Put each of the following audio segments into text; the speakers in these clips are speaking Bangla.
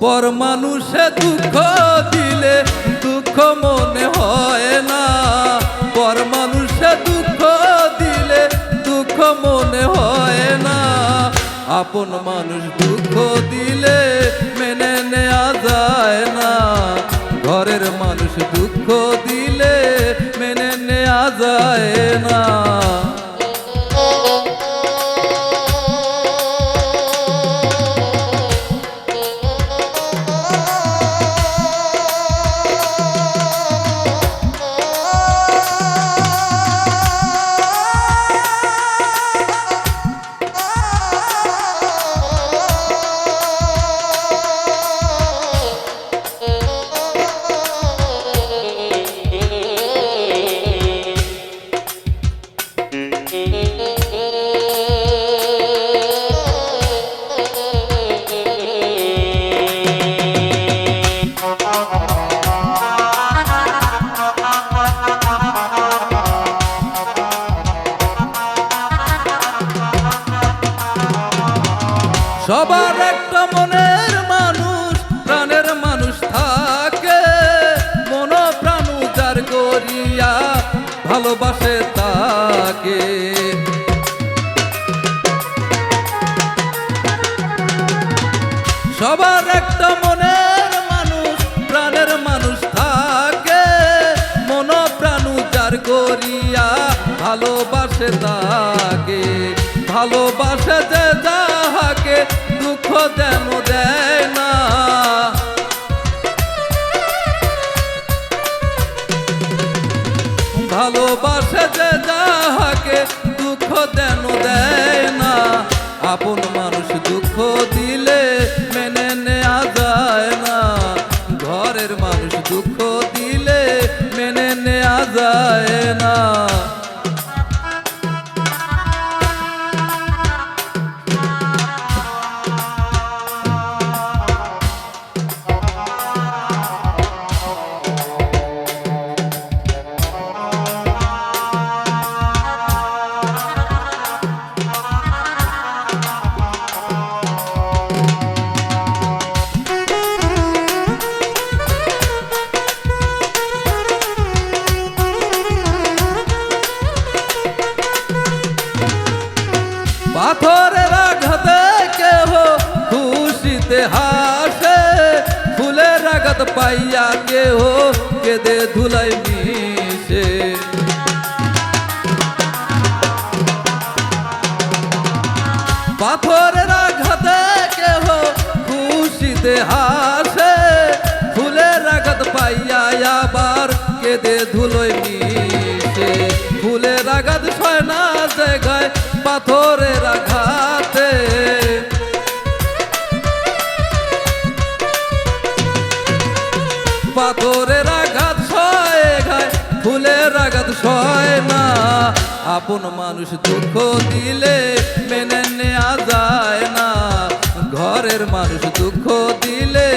পর মানুষে দুঃখ দিলে দুঃখ মনে হয় না, পর মানুষে দুঃখ দিলে দুঃখ মনে হয় না। আপন মানুষ দুঃখ দিলে মেনে নেওয়া যায় না, ঘরের মানুষ দুঃখ দিলে মেনে নেওয়া যায় না। সবার একটা মনের মানুষ, প্রাণের মানুষ থাকে, মন প্রাণ উজাড় করিয়া ভালোবাসে তাকে। সবার একটা মনের মানুষ, প্রাণের মানুষ থাকে, মন প্রাণ উজাড় করিয়া ভালোবাসে তাকে। ভালোবাসে যে যাহাকে দুঃখ যেন দেয় না, ভালোবাসে যে যাহাকে দুঃখ যেন দেয় না। আপন মানুষ দুঃখ দিলে মেনে নেওয়া যায় না, ঘরের মানুষ দুঃখ দিলে মেনে নেওয়া যায় না। পাথরের আঘাতে কেহ খুশিতে হাসে, ফুলের আঘাত পাইয়া কেহ কেঁদে ধুলাই মিশে। পাথরের আঘাতে কেহ খুশিতে হাসে, ফুলের আঘাত পাইয়া আবার কেঁদে ধুলোয় মিশে। ফুলের আঘাত সয় না জায়গায় পাথরের আঘাতে, পাথরের আঘাত সয় গায়, ফুলের আঘাত সয় না। আপন মানুষ দুঃখ দিলে মেনে নেওয়া যায় না, ঘরের মানুষ দুঃখ দিলে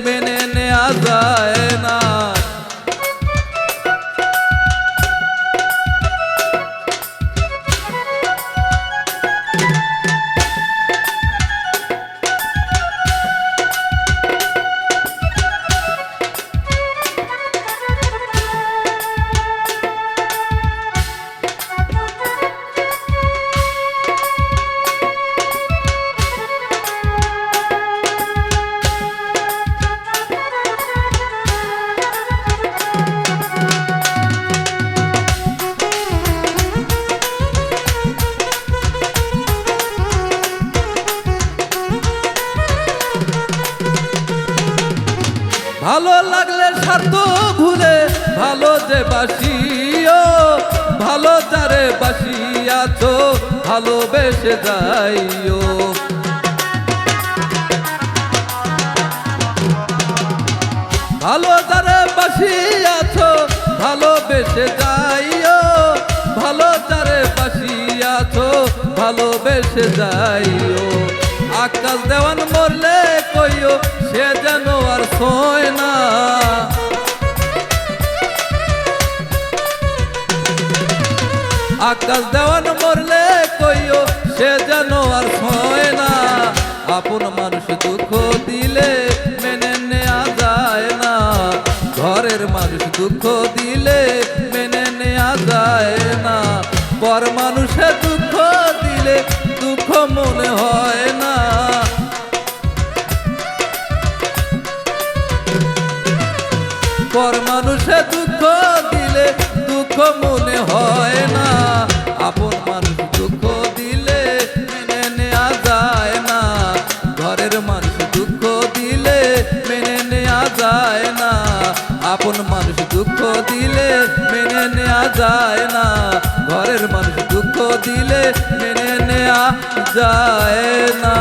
মেনে নেওয়া যায় না। ভালো লাগলে স্বার্থ ভুলে ভালো যে বাসিও, ভালো যারে বাসিয়াছ ভালোবেসে যাইও। ভালো যারে বাসিয়াছ ভালোবেসে যাইও, ভালো যারে বাসিয়াছ ভালোবেসে যাইও। আকাশ দেওয়ান মরলে কইও সে যেন আর সয় না, আকাশ দেওয়ান মরলে কইও সে যেন আর সয় না। আপন মানুষ দুঃখ দিলে দুঃখ দিলে মেনে নেওয়া যায় না। পর মানুষে দুঃখ দিলে দুঃখ মনে হয় না। পর মানুষে দুঃখ দিলে দুঃখ মনে হয় না। আপন মানুষ দুঃখ দিলে মেনে নেওয়া যায় না। ঘরের মানুষ দুঃখ দিলে মেনে নেওয়া যায় না। আপন মানুষ দুঃখ দিলে মেনে নেওয়া যায় না। ঘরের মানুষ দুঃখ দিলে মেনে নেওয়া যায় না।